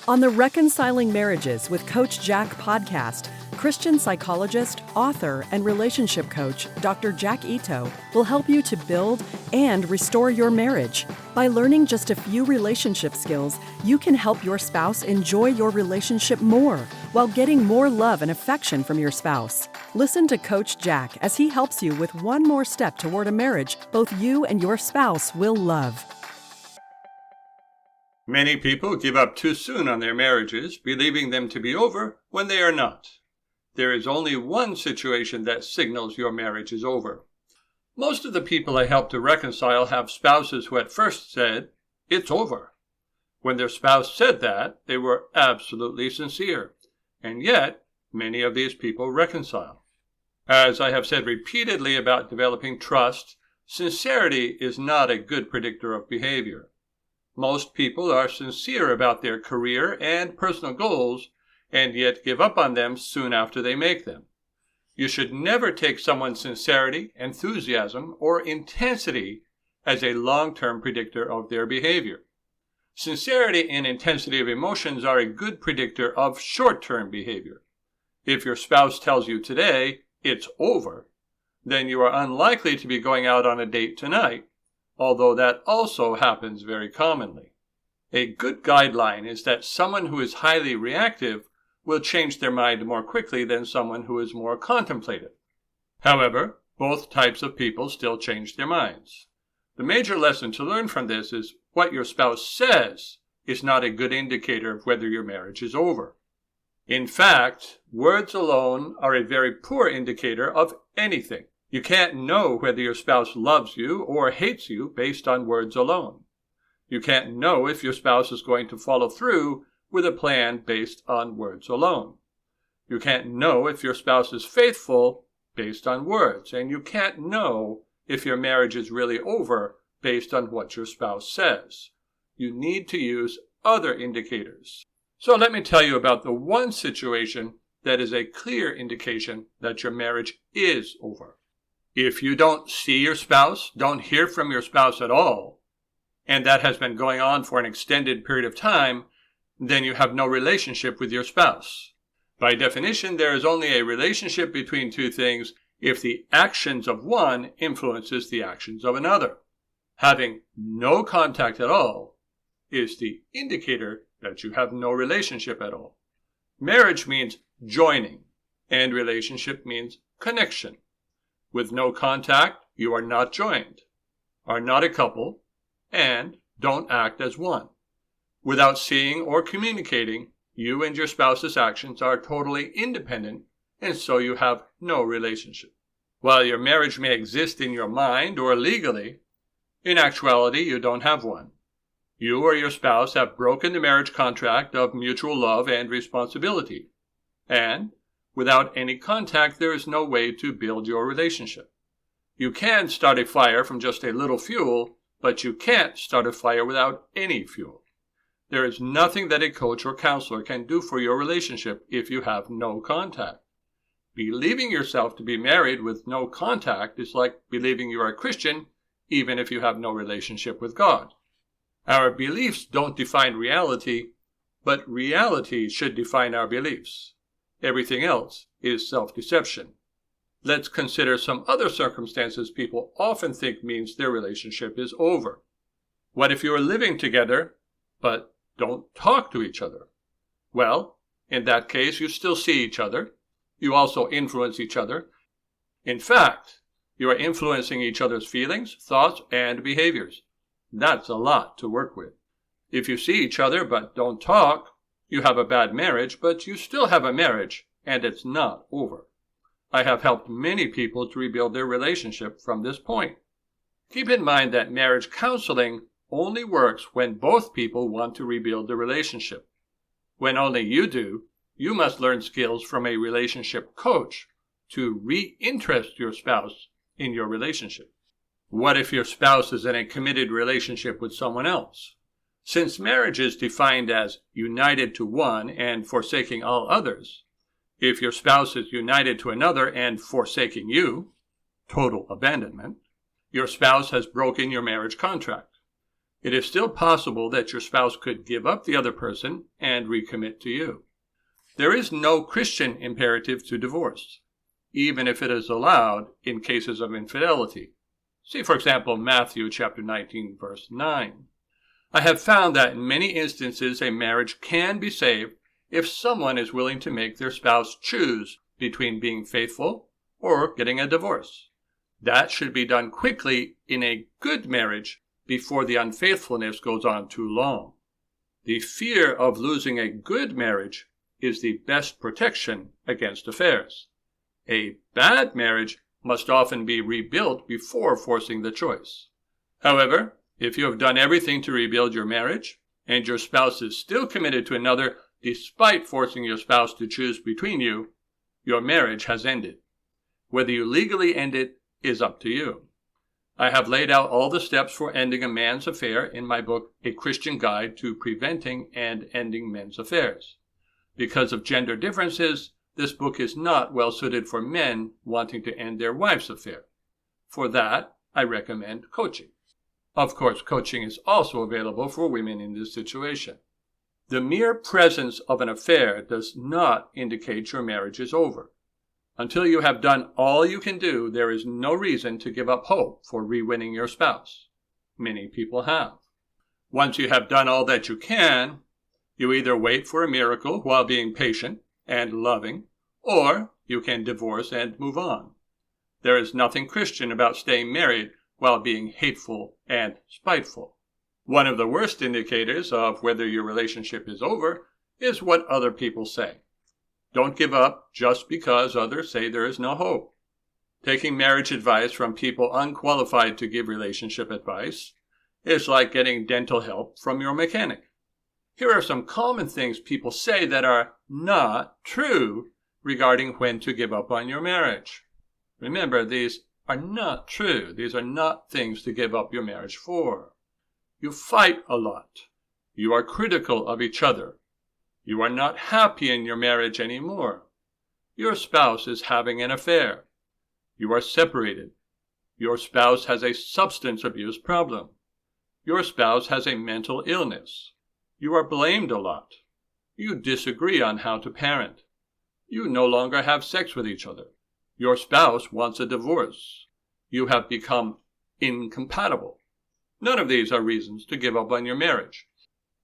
On the Reconciling Marriages with Coach Jack podcast, Christian psychologist, author, and relationship coach Dr. Jack Ito will help you to build and restore your marriage. By learning just a few relationship skills, you can help your spouse enjoy your relationship more while getting more love and affection from your spouse. Listen to Coach Jack as he helps you with one more step toward a marriage both you and your spouse will love. Many people give up too soon on their marriages, believing them to be over when they are not. There is only one situation that signals your marriage is over. Most of the people I help to reconcile have spouses who at first said, "It's over." When their spouse said that, they were absolutely sincere. And yet, many of these people reconcile. As I have said repeatedly about developing trust, sincerity is not a good predictor of behavior. Most people are sincere about their career and personal goals, and yet give up on them soon after they make them. You should never take someone's sincerity, enthusiasm, or intensity as a long-term predictor of their behavior. Sincerity and intensity of emotions are a good predictor of short-term behavior. If your spouse tells you today, "It's over," then you are unlikely to be going out on a date tonight, although that also happens very commonly. A good guideline is that someone who is highly reactive will change their mind more quickly than someone who is more contemplative. However, both types of people still change their minds. The major lesson to learn from this is what your spouse says is not a good indicator of whether your marriage is over. In fact, words alone are a very poor indicator of anything. You can't know whether your spouse loves you or hates you based on words alone. You can't know if your spouse is going to follow through with a plan based on words alone. You can't know if your spouse is faithful based on words, and you can't know if your marriage is really over based on what your spouse says. You need to use other indicators. So let me tell you about the one situation that is a clear indication that your marriage is over. If you don't see your spouse, don't hear from your spouse at all, and that has been going on for an extended period of time, then you have no relationship with your spouse. By definition, there is only a relationship between two things if the actions of one influences the actions of another. Having no contact at all is the indicator that you have no relationship at all. Marriage means joining, and relationship means connection. With no contact, you are not joined, are not a couple, and don't act as one. Without seeing or communicating, you and your spouse's actions are totally independent, and so you have no relationship. While your marriage may exist in your mind or legally, in actuality you don't have one. You or your spouse have broken the marriage contract of mutual love and responsibility, and without any contact, there is no way to build your relationship. You can start a fire from just a little fuel, but you can't start a fire without any fuel. There is nothing that a coach or counselor can do for your relationship if you have no contact. Believing yourself to be married with no contact is like believing you are a Christian even if you have no relationship with God. Our beliefs don't define reality, but reality should define our beliefs. Everything else is self-deception. Let's consider some other circumstances people often think means their relationship is over. What if you are living together, but don't talk to each other? Well, in that case, you still see each other. You also influence each other. In fact, you are influencing each other's feelings, thoughts, and behaviors. That's a lot to work with. If you see each other but don't talk, you have a bad marriage, but you still have a marriage, and it's not over. I have helped many people to rebuild their relationship from this point. Keep in mind that marriage counseling only works when both people want to rebuild the relationship. When only you do, you must learn skills from a relationship coach to reinterest your spouse in your relationship. What if your spouse is in a committed relationship with someone else? Since marriage is defined as united to one and forsaking all others, if your spouse is united to another and forsaking you, total abandonment, your spouse has broken your marriage contract. It is still possible that your spouse could give up the other person and recommit to you. There is no Christian imperative to divorce, even if it is allowed in cases of infidelity. See, for example, Matthew chapter 19, verse 9. I have found that in many instances a marriage can be saved if someone is willing to make their spouse choose between being faithful or getting a divorce. That should be done quickly in a good marriage before the unfaithfulness goes on too long. The fear of losing a good marriage is the best protection against affairs. A bad marriage must often be rebuilt before forcing the choice. However, if you have done everything to rebuild your marriage, and your spouse is still committed to another despite forcing your spouse to choose between you, your marriage has ended. Whether you legally end it is up to you. I have laid out all the steps for ending a man's affair in my book, A Christian Guide to Preventing and Ending Men's Affairs. Because of gender differences, this book is not well suited for men wanting to end their wife's affair. For that, I recommend coaching. Of course, coaching is also available for women in this situation. The mere presence of an affair does not indicate your marriage is over. Until you have done all you can do, there is no reason to give up hope for re-winning your spouse. Many people have. Once you have done all that you can, you either wait for a miracle while being patient and loving, or you can divorce and move on. There is nothing Christian about staying married while being hateful and spiteful. One of the worst indicators of whether your relationship is over is what other people say. Don't give up just because others say there is no hope. Taking marriage advice from people unqualified to give relationship advice is like getting dental help from your mechanic. Here are some common things people say that are not true regarding when to give up on your marriage. Remember, these are not true. These are not things to give up your marriage for. You fight a lot. You are critical of each other. You are not happy in your marriage anymore. Your spouse is having an affair. You are separated. Your spouse has a substance abuse problem. Your spouse has a mental illness. You are blamed a lot. You disagree on how to parent. You no longer have sex with each other. Your spouse wants a divorce. You have become incompatible. None of these are reasons to give up on your marriage.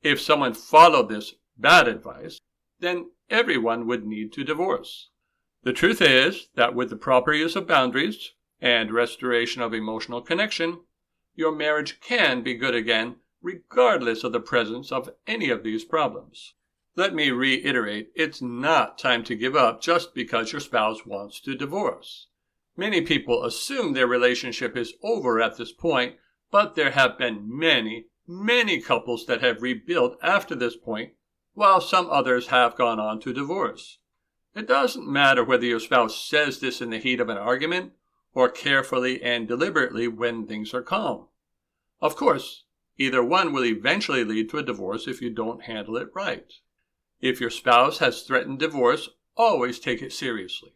If someone followed this bad advice, then everyone would need to divorce. The truth is that with the proper use of boundaries and restoration of emotional connection, your marriage can be good again regardless of the presence of any of these problems. Let me reiterate, it's not time to give up just because your spouse wants to divorce. Many people assume their relationship is over at this point, but there have been many couples that have rebuilt after this point, while some others have gone on to divorce. It doesn't matter whether your spouse says this in the heat of an argument or carefully and deliberately when things are calm. Of course, either one will eventually lead to a divorce if you don't handle it right. If your spouse has threatened divorce, always take it seriously.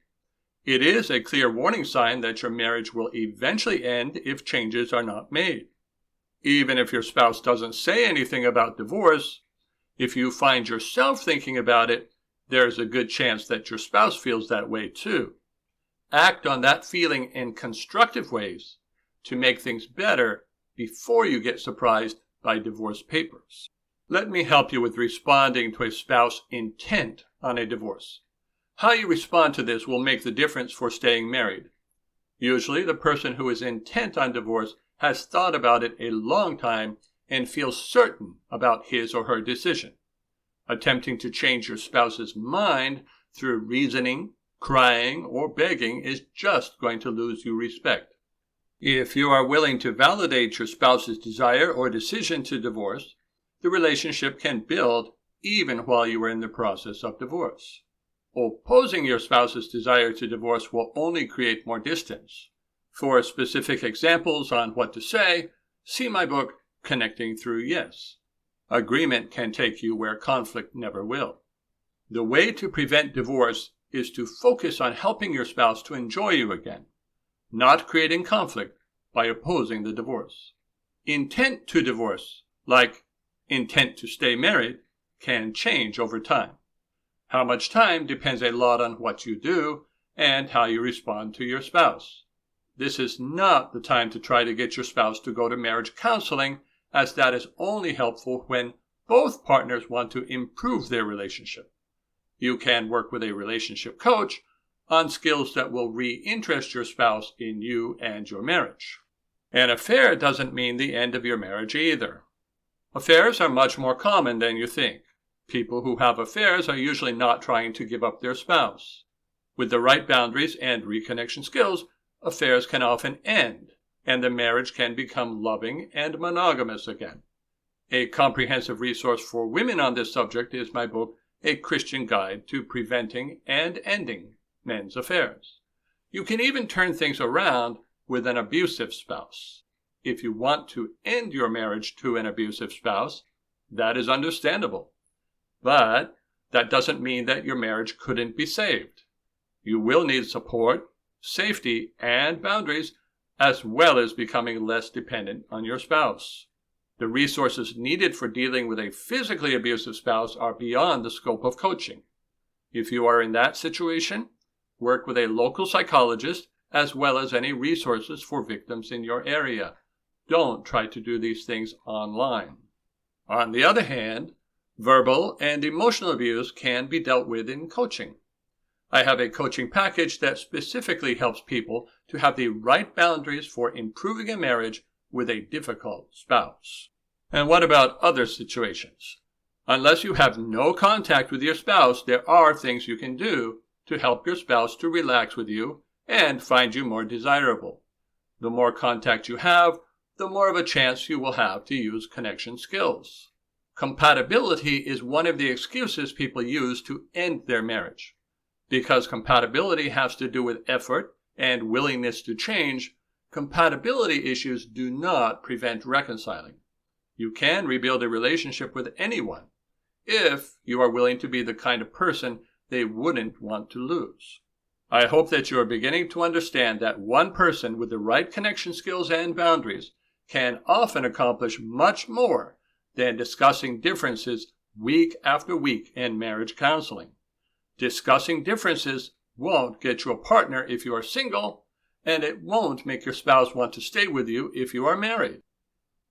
It is a clear warning sign that your marriage will eventually end if changes are not made. Even if your spouse doesn't say anything about divorce, if you find yourself thinking about it, there's a good chance that your spouse feels that way too. Act on that feeling in constructive ways to make things better before you get surprised by divorce papers. Let me help you with responding to a spouse intent on a divorce. How you respond to this will make the difference for staying married. Usually, the person who is intent on divorce has thought about it a long time and feels certain about his or her decision. Attempting to change your spouse's mind through reasoning, crying, or begging is just going to lose you respect. If you are willing to validate your spouse's desire or decision to divorce, the relationship can build even while you are in the process of divorce. Opposing your spouse's desire to divorce will only create more distance. For specific examples on what to say, see my book, Connecting Through Yes. Agreement can take you where conflict never will. The way to prevent divorce is to focus on helping your spouse to enjoy you again, not creating conflict by opposing the divorce. Intent to divorce like intent to stay married, can change over time. How much time depends a lot on what you do and how you respond to your spouse. This is not the time to try to get your spouse to go to marriage counseling, as that is only helpful when both partners want to improve their relationship. You can work with a relationship coach on skills that will reinterest your spouse in you and your marriage. An affair doesn't mean the end of your marriage either. Affairs are much more common than you think. People who have affairs are usually not trying to give up their spouse. With the right boundaries and reconnection skills, affairs can often end, and the marriage can become loving and monogamous again. A comprehensive resource for women on this subject is my book, A Christian Guide to Preventing and Ending Men's Affairs. You can even turn things around with an abusive spouse. If you want to end your marriage to an abusive spouse, that is understandable. But that doesn't mean that your marriage couldn't be saved. You will need support, safety, and boundaries, as well as becoming less dependent on your spouse. The resources needed for dealing with a physically abusive spouse are beyond the scope of coaching. If you are in that situation, work with a local psychologist as well as any resources for victims in your area. Don't try to do these things online. On the other hand, verbal and emotional abuse can be dealt with in coaching. I have a coaching package that specifically helps people to have the right boundaries for improving a marriage with a difficult spouse. And what about other situations? Unless you have no contact with your spouse, there are things you can do to help your spouse to relax with you and find you more desirable. The more contact you have, the more of a chance you will have to use connection skills. Compatibility is one of the excuses people use to end their marriage. Because compatibility has to do with effort and willingness to change, compatibility issues do not prevent reconciling. You can rebuild a relationship with anyone if you are willing to be the kind of person they wouldn't want to lose. I hope that you are beginning to understand that one person with the right connection skills and boundaries can often accomplish much more than discussing differences week after week in marriage counseling. Discussing differences won't get you a partner if you are single, and it won't make your spouse want to stay with you if you are married.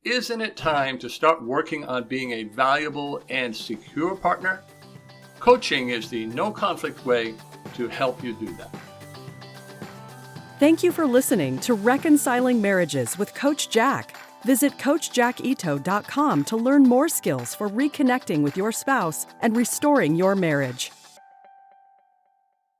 Isn't it time to start working on being a valuable and secure partner? Coaching is the no-conflict way to help you do that. Thank you for listening to Reconciling Marriages with Coach Jack. Visit CoachJackIto.com to learn more skills for reconnecting with your spouse and restoring your marriage.